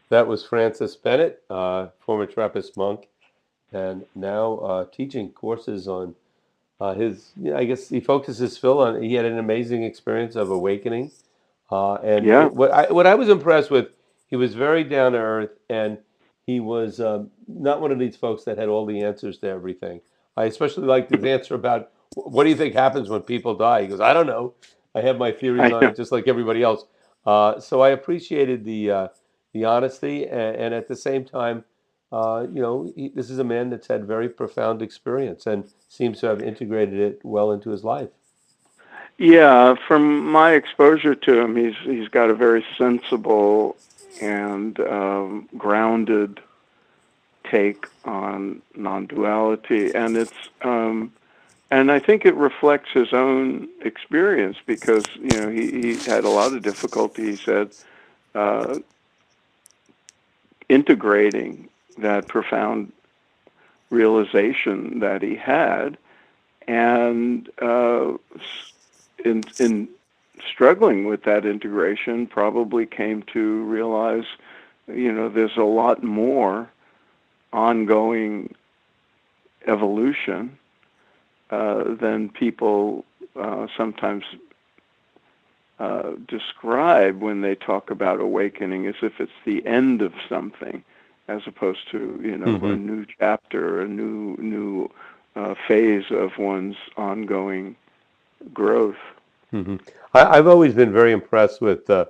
That was Francis Bennett, former Trappist monk, and now teaching courses on I guess he focuses Phil on. He had an amazing experience of awakening, and Yeah, what I was impressed with, he was very down to earth, and he was not one of these folks that had all the answers to everything. I especially liked his answer about what do you think happens when people die. He goes, I don't know. I have my theories I on know. it, just like everybody else. So I appreciated the honesty, and at the same time, this is a man that's had very profound experience and seems to have integrated it well into his life. Yeah, from my exposure to him, he's got a very sensible and grounded take on non-duality, and and I think it reflects his own experience because he had a lot of difficulty. He said uh, integrating that profound realization that he had, and in struggling with that integration, probably came to realize, there's a lot more ongoing evolution than people sometimes describe when they talk about awakening, as if it's the end of something, as opposed to a Hmm. new chapter, a new phase of one's ongoing growth. Hmm. I've always been very impressed with the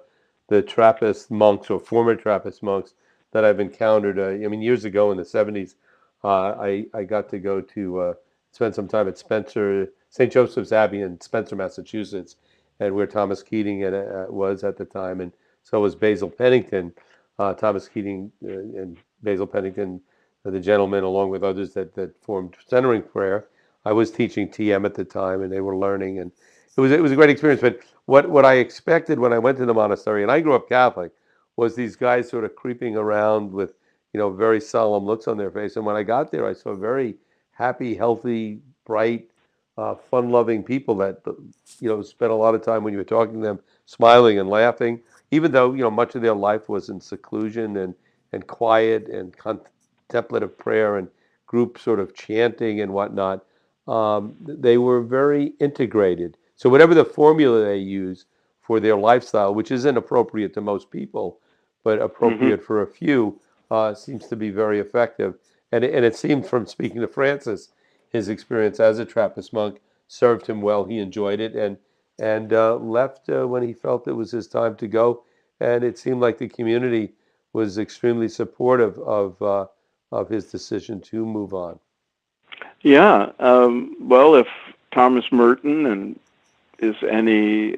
Trappist monks or former Trappist monks that I've encountered. I mean, years ago in the '70s, I got to go to spend some time at St. Joseph's Abbey in Spencer, Massachusetts, and where Thomas Keating was at the time, and so was Basil Pennington. Thomas Keating and Basil Pennington, the gentleman, along with others that formed Centering Prayer. I was teaching TM at the time, and they were learning, and it was a great experience. But what I expected when I went to the monastery, and I grew up Catholic, was these guys sort of creeping around with very solemn looks on their face. And when I got there, I saw very happy, healthy, bright, fun-loving people that spent a lot of time when you were talking to them, smiling and laughing, even though much of their life was in seclusion and quiet and contemplative prayer and group sort of chanting and whatnot. They were very integrated. So whatever the formula they use for their lifestyle, which isn't appropriate to most people, but Hmm. appropriate for a few, seems to be very effective. And it seemed from speaking to Francis, his experience as a Trappist monk served him well. He enjoyed it and left when he felt it was his time to go. And it seemed like the community was extremely supportive of his decision to move on. Yeah. Well, if Thomas Merton and is any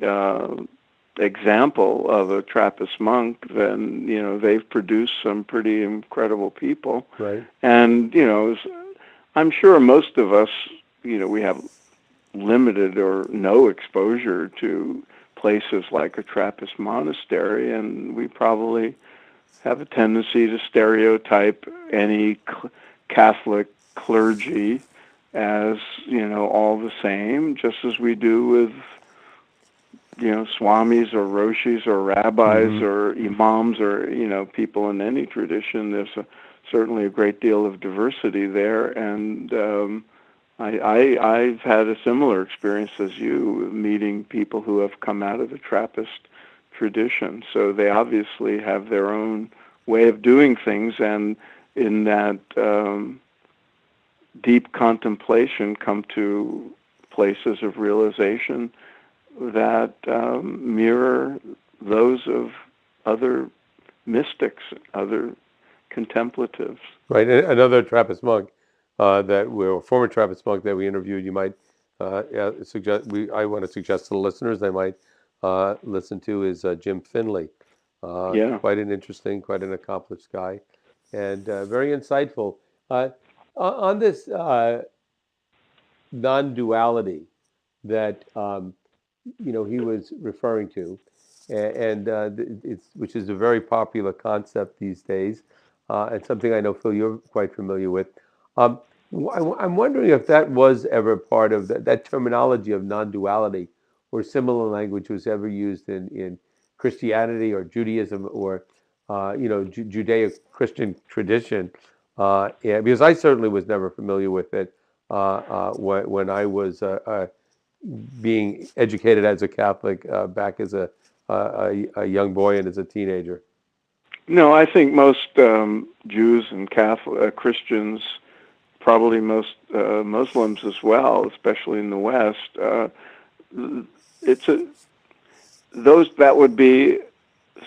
example of a Trappist monk, then they've produced some pretty incredible people. Right. And I'm sure most of us, we have limited or no exposure to places like a Trappist monastery, and we probably have a tendency to stereotype any Catholic clergy as all the same, just as we do with swamis or roshis or rabbis Hmm. or imams or people in any tradition. There's certainly a great deal of diversity there, and I've had a similar experience as you, meeting people who have come out of the Trappist tradition. So they obviously have their own way of doing things, and in that deep contemplation, come to places of realization that mirror those of other mystics, other contemplatives. Right. Another Trappist monk former Trappist monk that we interviewed, you might yeah, suggest. I want to suggest to the listeners they might listen to is Jim Finley. Yeah. Quite an interesting, quite an accomplished guy, and very insightful. Uh, on this non-duality that he was referring to, and it's which is a very popular concept these days, and something I know Phil you're quite familiar with. Um, I'm wondering if that was ever part of that terminology of non-duality, or similar language was ever used in Christianity or Judaism, or Judeo-Christian tradition, because I certainly was never familiar with it when I was being educated as a Catholic back as a young boy and as a teenager. No, I think most Jews and Catholic Christians, probably most Muslims as well, especially in the West, it's a those that would be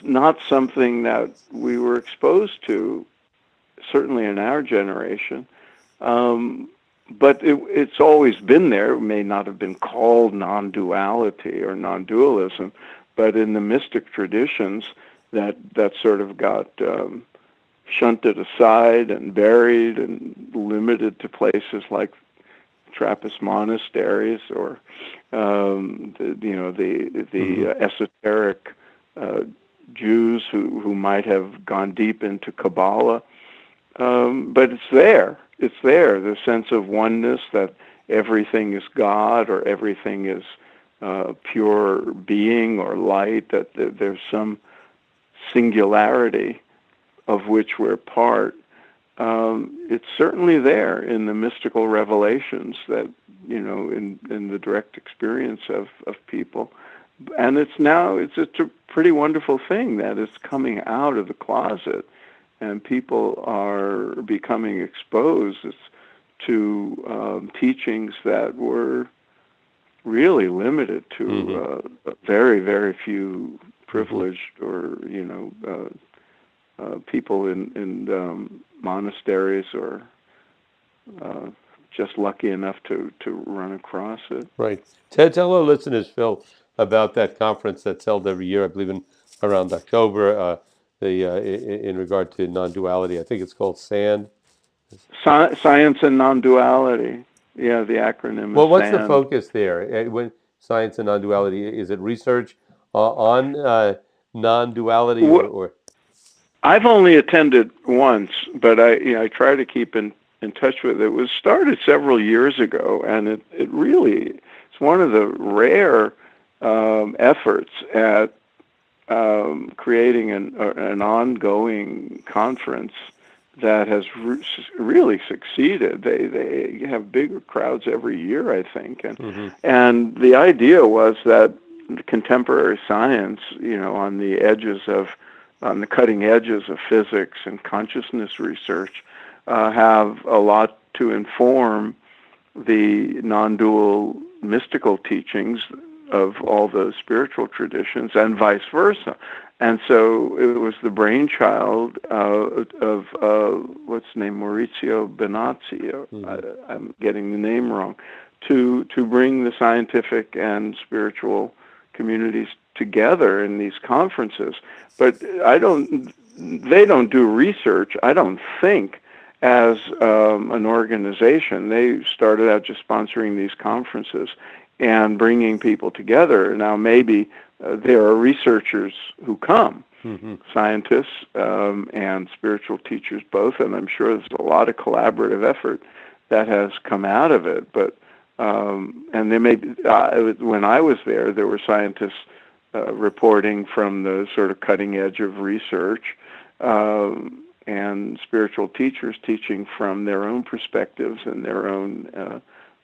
not something that we were exposed to, certainly in our generation. Um, but it's always been there. It may not have been called non-duality or non-dualism, but in the mystic traditions, that sort of got shunted aside and buried and limited to places like Trappist monasteries or the esoteric uh, Jews who might have gone deep into Kabbalah. But it's there. It's there. The sense of oneness, that everything is God or everything is pure being or light, that there's some singularity of which we're part. It's certainly there in the mystical revelations that, in the direct experience of people. And it's a pretty wonderful thing that it's coming out of the closet and people are becoming exposed to teachings that were really limited to very, very few privileged or people in monasteries or just lucky enough to run across it. Right. Tell our listeners, Phil, about that conference that's held every year. I believe in around October. In regard to non-duality, I think it's called SAND. Science and non-duality. Yeah, the acronym Well, is what's the SAND. focus there? When science and non-duality, is it research on non-duality or? I've only attended once, but I try to keep in touch with it. It was started several years ago, and it really it's one of the rare efforts at creating an ongoing conference that has really succeeded. They have bigger crowds every year, I think, and the idea was that contemporary science, on the cutting edges of physics and consciousness research, have a lot to inform the non-dual mystical teachings of all the spiritual traditions and vice versa. And so it was the brainchild of what's his name, Maurizio Benazzi. I'm getting the name wrong. To bring the scientific and spiritual communities together in these conferences. But they don't do research, I don't think, as an organization. They started out just sponsoring these conferences and bringing people together. Now, maybe there are researchers who come, scientists and spiritual teachers both, and I'm sure there's a lot of collaborative effort that has come out of it. But and there may be, when I was there were scientists reporting from the sort of cutting edge of research, and spiritual teachers teaching from their own perspectives and their own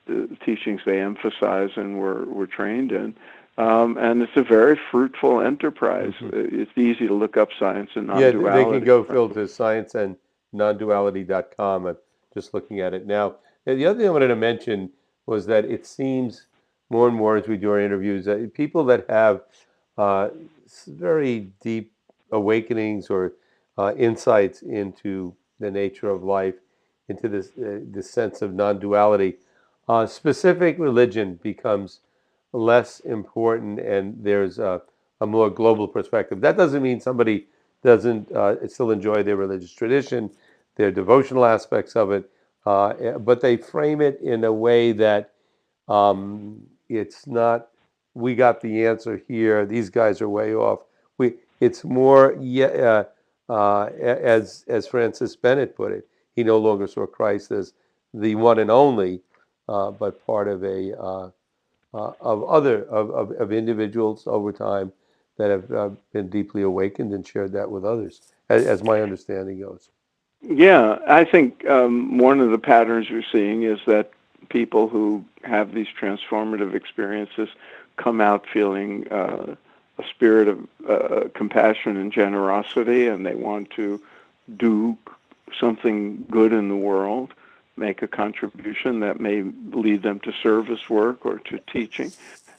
the teachings they emphasize and were trained in. And it's a very fruitful enterprise. It's easy to look up science and non-duality. Yeah, they can go, Phil, to scienceandnonduality.com. I'm just looking at it now. And the other thing I wanted to mention was that it seems more and more as we do our interviews that people that have very deep awakenings or insights into the nature of life, into this sense of non-duality, specific religion becomes less important, and there's a more global perspective. That doesn't mean somebody doesn't still enjoy their religious tradition, their devotional aspects of it, but they frame it in a way that it's not, we got the answer here, these guys are way off. It's more, yeah, as Francis Bennett put it, he no longer saw Christ as the one and only, but part of of individuals over time that have been deeply awakened and shared that with others. as my understanding goes. Yeah, I think one of the patterns we're seeing is that people who have these transformative experiences come out feeling a spirit of compassion and generosity, and they want to do something good in the world, make a contribution that may lead them to service work or to teaching.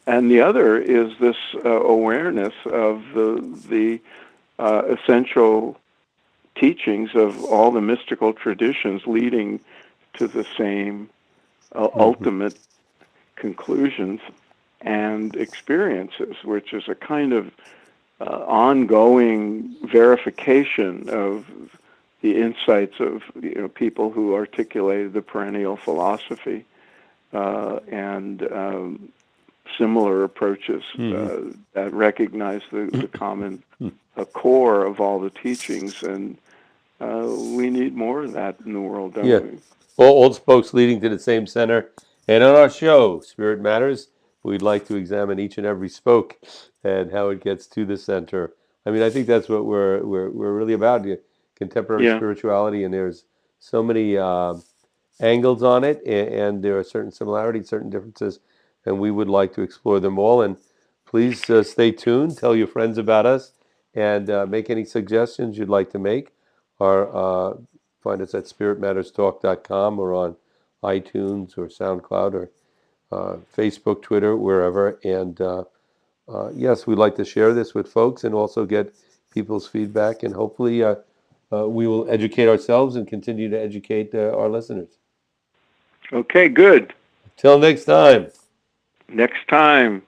And the other is this awareness of the essential teachings of all the mystical traditions leading to the same Hmm. ultimate conclusions and experiences, which is a kind of ongoing verification of the insights of people who articulated the perennial philosophy and similar approaches Hmm. that recognize the common core of all the teachings, and we need more of that in the world, don't Yeah, we? all spokes leading to the same center. And on our show, Spirit Matters, we'd like to examine each and every spoke and how it gets to the center. I mean, I think that's what we're really about, contemporary Yeah, spirituality, and there's so many angles on it, and there are certain similarities, certain differences, and we would like to explore them all. And please stay tuned, tell your friends about us, and make any suggestions you'd like to make. Or find us at spiritmatterstalk.com or on iTunes or SoundCloud or Facebook, Twitter, wherever. And yes, we'd like to share this with folks and also get people's feedback, and hopefully we will educate ourselves and continue to educate our listeners. okay, good. Till next time. Next time.